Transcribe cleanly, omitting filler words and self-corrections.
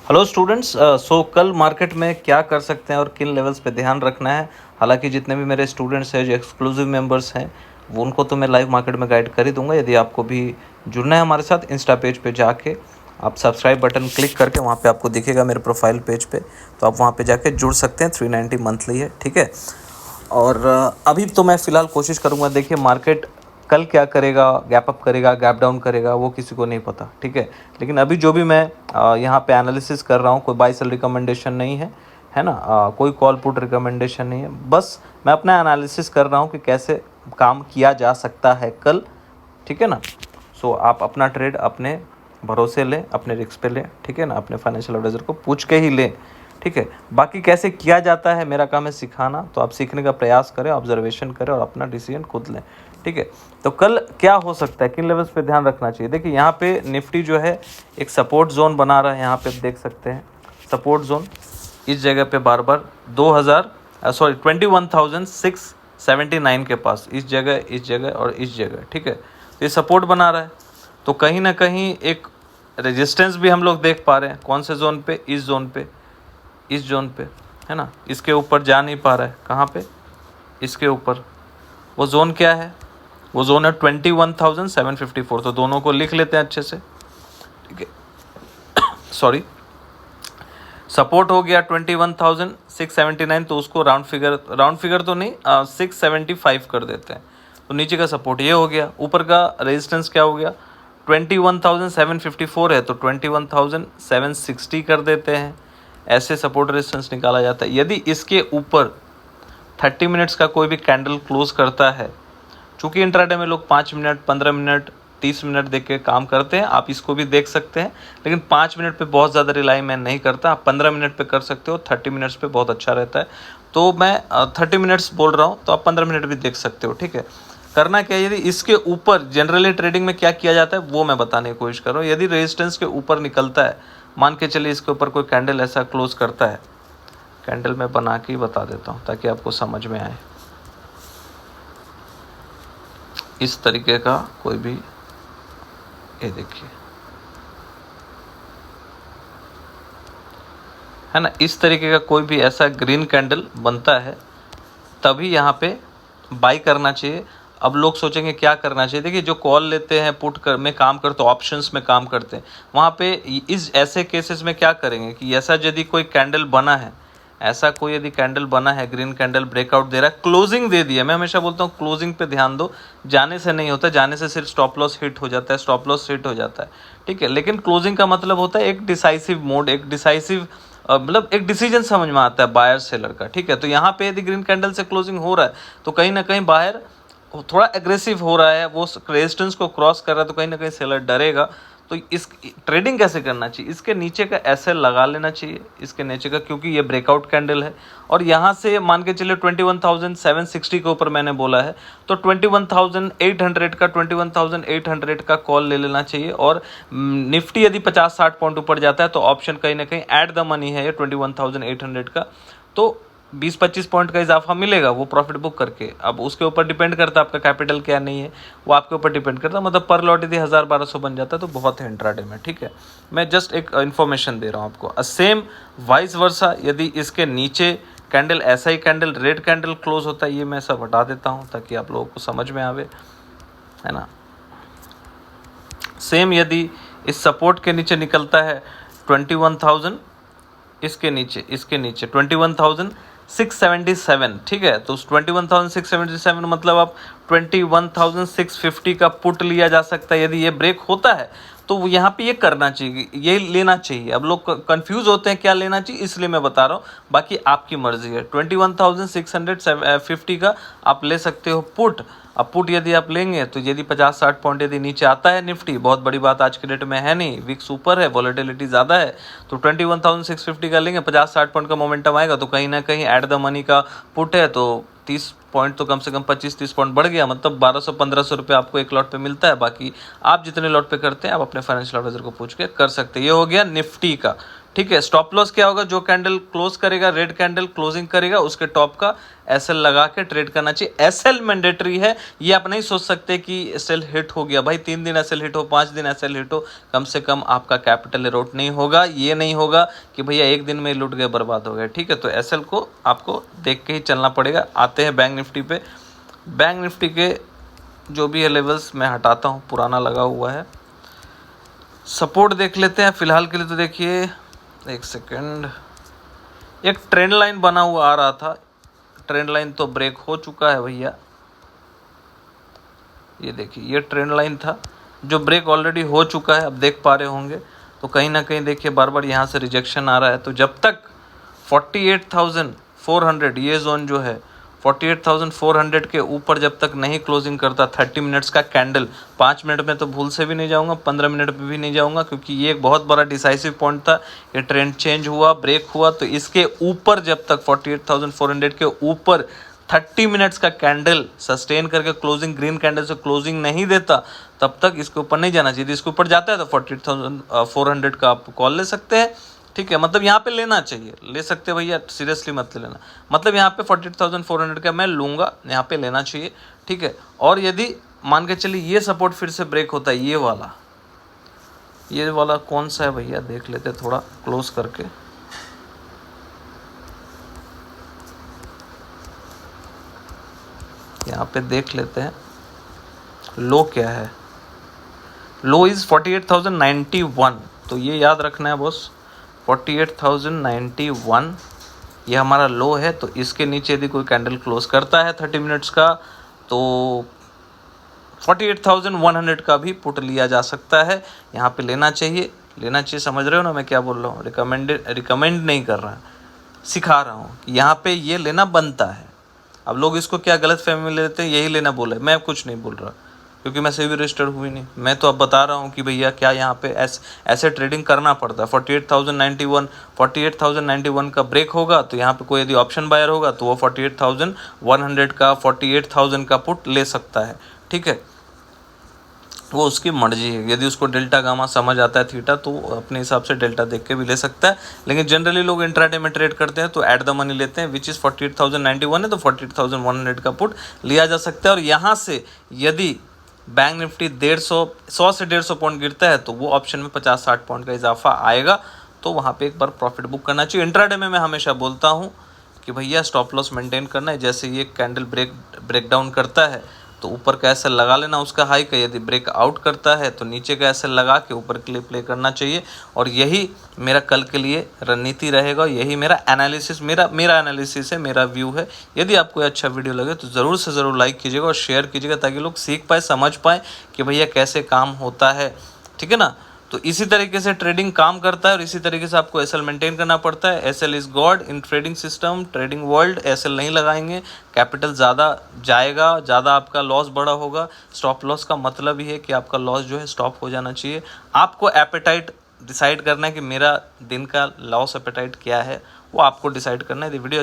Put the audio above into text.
Hello students. सो कल market में क्या कर सकते हैं और किन लेवल्स पे ध्यान रखना है। हालांकि जितने भी मेरे स्टूडेंट्स हैं जो एक्सक्लूसिव मेंबर्स हैं वो उनको तो मैं लाइव मार्केट में गाइड कर ही दूंगा। यदि आपको भी जुड़ना है हमारे साथ, इंस्टा पेज पे जाके आप सब्सक्राइब बटन क्लिक करके वहाँ पे आपको दिखेगा मेरे प्रोफाइल पेज पे, तो आप वहाँ पे जाके जुड़ सकते हैं। 390 मंथली है, ठीक है। और अभी तो मैं फ़िलहाल कोशिश करूँगा, देखिए मार्केट कल क्या करेगा, गैप अप करेगा, गैप डाउन करेगा, वो किसी को नहीं पता, ठीक है। लेकिन अभी जो भी मैं यहाँ पे एनालिसिस कर रहा हूँ, कोई बाय सेल रिकमेंडेशन नहीं है ना, कोई कॉल पुट रिकमेंडेशन नहीं है। बस मैं अपना एनालिसिस कर रहा हूँ कि कैसे काम किया जा सकता है कल, ठीक है ना। सो आप अपना ट्रेड अपने भरोसे लें, अपने रिस्क पे लें, ठीक है ना। अपने फाइनेंशियल एडवाइज़र को पूछ के ही लें, ठीक है। बाकी कैसे किया जाता है मेरा काम है सिखाना, तो आप सीखने का प्रयास करें, ऑब्जर्वेशन करें और अपना डिसीजन खुद लें, ठीक है। तो कल क्या हो सकता है, किन लेवल्स पे ध्यान रखना चाहिए। देखिए यहाँ पे निफ्टी जो है एक सपोर्ट जोन बना रहा है, यहाँ पे आप देख सकते हैं सपोर्ट जोन इस जगह पे बार बार 21,679 के पास, इस जगह और इस जगह, ठीक है। तो ये सपोर्ट बना रहा है, तो कहीं ना कहीं एक रेजिस्टेंस भी हम लोग देख पा रहे हैं। कौन से जोन पे, इस जोन पे, इस जोन पे, है ना। इसके ऊपर जा नहीं पा रहा है, कहाँ पे, इसके ऊपर। वो जोन क्या है, वो जोन है 21,754। तो दोनों को लिख लेते हैं अच्छे से, ठीक है। सॉरी, सपोर्ट हो गया 21,679, तो उसको राउंड फिगर तो नहीं, 675 कर देते हैं। तो नीचे का सपोर्ट ये हो गया, ऊपर का रेजिस्टेंस क्या हो गया 21,754 है, तो 21,760 कर देते हैं। ऐसे सपोर्ट रेजिस्टेंस निकाला जाता है। यदि इसके ऊपर 30 मिनट्स का कोई भी कैंडल क्लोज करता है, चूँकि इंट्राडे में लोग 5 मिनट, 15 मिनट, 30 मिनट देख के काम करते हैं, आप इसको भी देख सकते हैं। लेकिन 5 मिनट पे बहुत ज़्यादा रिलाई मैं नहीं करता, आप 15 मिनट पे कर सकते हो, 30 मिनट्स पे बहुत अच्छा रहता है। तो मैं 30 मिनट्स बोल रहा हूँ, तो आप 15 मिनट भी देख सकते हो, ठीक है। करना क्या है, यदि इसके ऊपर जनरली ट्रेडिंग में क्या किया जाता है वो मैं बताने की कोशिश कर रहा हूँ। यदि रेजिस्टेंस के ऊपर निकलता है, मान के चलिए इसके ऊपर कोई कैंडल ऐसा क्लोज करता है, कैंडल मैं बना के ही बता देता हूँ ताकि आपको समझ में आए। इस तरीके का कोई भी, ये देखिए, है ना, इस तरीके का कोई भी ऐसा ग्रीन कैंडल बनता है, तभी यहाँ पे बाई करना चाहिए। अब लोग सोचेंगे क्या करना चाहिए। देखिए जो कॉल लेते हैं, पुट कर में काम करते हैं, ऑप्शंस में काम करते हैं, वहाँ पे इस ऐसे केसेस में क्या करेंगे कि ऐसा यदि कोई कैंडल बना है, ऐसा कोई यदि कैंडल बना है, ग्रीन कैंडल ब्रेकआउट दे रहा है, क्लोजिंग दे दिया, मैं हमेशा बोलता हूँ क्लोजिंग पे ध्यान दो, जाने से नहीं होता, जाने से सिर्फ स्टॉप लॉस हिट हो जाता है, स्टॉप लॉस हिट हो जाता है, ठीक है। लेकिन क्लोजिंग का मतलब होता है एक डिसाइसिव मोड, एक डिसाइसिव मतलब एक डिसीजन समझ में आता है बायर सेलर का, ठीक है। तो यहाँ पे यदि ग्रीन कैंडल से क्लोजिंग हो रहा है, तो कहीं ना कहीं बाहर थोड़ा एग्रेसिव हो रहा है, वो रेजिस्टेंस को क्रॉस कर रहा है, तो कहीं ना कहीं सेलर डरेगा। तो इस ट्रेडिंग कैसे करना चाहिए, इसके नीचे का एसएल लगा लेना चाहिए, इसके नीचे का, क्योंकि ये ब्रेकआउट कैंडल है। और यहाँ से मान के चलिए 21,760 के ऊपर मैंने बोला है, तो 21,800 का कॉल ले लेना चाहिए। और निफ्टी यदि 50-60 पॉइंट ऊपर जाता है तो ऑप्शन कहीं ना कहीं एट द मनी है ये 21,800 का, तो 20-25 पॉइंट का इजाफा मिलेगा वो प्रॉफिट बुक करके। अब उसके ऊपर डिपेंड करता है आपका कैपिटल क्या नहीं है, वो आपके ऊपर डिपेंड करता है। मतलब पर लॉट यदि 1000-1200 बन जाता है तो बहुत है इंट्राडे में, ठीक है। मैं जस्ट एक इन्फॉर्मेशन दे रहा हूँ आपको। सेम वाइस वर्सा, यदि इसके नीचे कैंडल, ऐसा ही कैंडल, रेड कैंडल क्लोज होता है, ये मैं सब हटा देता हूँ ताकि आप लोगों को समझ में आवे, है ना। सेम यदि इस सपोर्ट के नीचे निकलता है 21,000, इसके नीचे 21,677, ठीक है। तो उस 21,677 मतलब आप 21,650 का पुट लिया जा सकता है। यदि ये ब्रेक होता है तो यहाँ पे ये करना चाहिए, ये लेना चाहिए। अब लोग कंफ्यूज होते हैं क्या लेना चाहिए, इसलिए मैं बता रहा हूँ, बाकी आपकी मर्जी है। 21,650 का आप ले सकते हो पुट। अब पुट यदि आप लेंगे तो यदि 50-60 पॉइंट यदि नीचे आता है निफ्टी, बहुत बड़ी बात आज के डेट में है नहीं, विक्स ऊपर है, वॉलेटिलिटी ज़्यादा है, तो 21,650 का लेंगे, 50-60 पॉइंट का मोमेंटम आएगा तो कहीं ना कहीं एट द मनी का पुट है, तो 30 पॉइंट तो कम से कम 25-30 पॉइंट बढ़ गया, मतलब 1200-1500 रुपये आपको एक लॉट पे मिलता है। बाकी आप जितने लॉट पे करते हैं आप अपने फाइनेंशियल एडवाइजर को पूछ के कर सकते हैं। ये हो गया निफ्टी का, ठीक है। स्टॉप लॉस क्या होगा, जो कैंडल क्लोज करेगा, रेड कैंडल क्लोजिंग करेगा, उसके टॉप का एसएल लगा के ट्रेड करना चाहिए। एसएल मैंडेटरी है, ये आप नहीं सोच सकते कि एसएल हिट हो गया भाई, 3 दिन एसएल हिट हो, 5 दिन एसएल हिट हो, कम से कम आपका कैपिटल एरोट नहीं होगा। ये नहीं होगा कि भैया एक दिन में लुट गए, बर्बाद हो गए। ठीक है, तो एसएल को आपको देख के ही चलना पड़ेगा। आते हैं बैंक निफ्टी पे। बैंक निफ्टी के जो भी है लेवल्स मैं हटाता हूँ, पुराना लगा हुआ है। सपोर्ट देख लेते हैं फिलहाल के लिए। तो देखिए, एक सेकेंड, एक ट्रेंड लाइन बना हुआ आ रहा था, ट्रेंड लाइन तो ब्रेक हो चुका है भैया। ये देखिए, ये ट्रेंड लाइन था जो ब्रेक ऑलरेडी हो चुका है, अब देख पा रहे होंगे। तो कहीं ना कहीं देखिए बार बार यहाँ से रिजेक्शन आ रहा है। तो जब तक 48,400 ये जोन जो है, 48,400 के ऊपर जब तक नहीं क्लोजिंग करता 30 मिनट्स का कैंडल, 5 मिनट में तो भूल से भी नहीं जाऊंगा, 15 मिनट में भी नहीं जाऊंगा, क्योंकि ये एक बहुत बड़ा डिसाइसिव पॉइंट था। ये ट्रेंड चेंज हुआ, ब्रेक हुआ, तो इसके ऊपर जब तक 48,400 के ऊपर 30 मिनट्स का कैंडल सस्टेन करके क्लोजिंग, ग्रीन कैंडल से क्लोजिंग नहीं देता, तब तक इसके ऊपर नहीं जाना चाहिए। इसके ऊपर जाता है तो 48,400 का आप कॉल ले सकते हैं। ठीक है, मतलब यहाँ पे लेना चाहिए, ले सकते भैया, सीरियसली मत लेना। मतलब यहाँ पे 48,400 का मैं लूँगा, यहाँ पे लेना चाहिए। ठीक है, और यदि मान के चलिए ये सपोर्ट फिर से ब्रेक होता है, ये वाला कौन सा है भैया, देख लेते थोड़ा क्लोज करके। यहाँ पे देख लेते हैं लो क्या है। लो इज 48,091, तो ये याद रखना है बॉस, 48,091 ये हमारा लो है। तो इसके नीचे यदि कोई कैंडल क्लोज करता है 30 मिनट्स का, तो 48,100 का भी पुट लिया जा सकता है। यहाँ पे लेना चाहिए, समझ रहे हो ना मैं क्या बोल रहा हूँ। रिकमेंड नहीं कर रहा, सिखा रहा हूँ कि यहाँ पे ये लेना बनता है। अब लोग इसको क्या गलत फहमी में लेते हैं, यही लेना बोले, मैं कुछ नहीं बोल रहा, क्योंकि मैं सेबी रजिस्टर्ड हुई नहीं। मैं तो अब बता रहा हूँ कि भैया क्या यहाँ पे ऐसे ट्रेडिंग करना पड़ता है। 48,091 का ब्रेक होगा, तो यहाँ पे कोई यदि ऑप्शन बायर होगा तो वो 48,100 का, 48,000 का पुट ले सकता है। ठीक है, वो उसकी मर्जी है। यदि उसको डेल्टा गामा समझ आता है, थीटा, तो अपने हिसाब से डेल्टा देख के भी ले सकता है। लेकिन जनरली लोग इंट्राडे में ट्रेड करते हैं तो एट द मनी लेते हैं, विच इज़ 48,091 है, तो 48,100 का पुट लिया जा सकता है। और यहाँ से यदि बैंक निफ्टी 100 से 150 पॉइंट गिरता है तो वो ऑप्शन में 50-60 पॉइंट का इजाफा आएगा, तो वहाँ पे एक बार प्रॉफिट बुक करना चाहिए। इंट्राडे में मैं हमेशा बोलता हूँ कि भैया स्टॉप लॉस मेंटेन करना है। जैसे ये कैंडल ब्रेक डाउन करता है तो ऊपर का एसएल लगा लेना उसका हाई का, यदि ब्रेक आउट करता है तो नीचे का एसएल लगा के ऊपर के लिए प्ले करना चाहिए। और यही मेरा कल के लिए रणनीति रहेगा, यही मेरा एनालिसिस मेरा एनालिसिस है, मेरा व्यू है। यदि आपको अच्छा वीडियो लगे तो ज़रूर से ज़रूर लाइक कीजिएगा और शेयर कीजिएगा, ताकि लोग सीख पाए, समझ पाए कि भैया कैसे काम होता है। ठीक है ना, तो इसी तरीके से ट्रेडिंग काम करता है और इसी तरीके से आपको एसएल मेंटेन करना पड़ता है। SL is god in trading system, trading world. SL नहीं लगाएंगे, कैपिटल ज़्यादा जाएगा, ज़्यादा आपका लॉस बड़ा होगा। स्टॉप लॉस का मतलब ही है कि आपका लॉस जो है स्टॉप हो जाना चाहिए। आपको एपेटाइट डिसाइड करना है कि मेरा दिन का लॉस एपेटाइट क्या है, वो आपको डिसाइड करना है। यदि वीडियो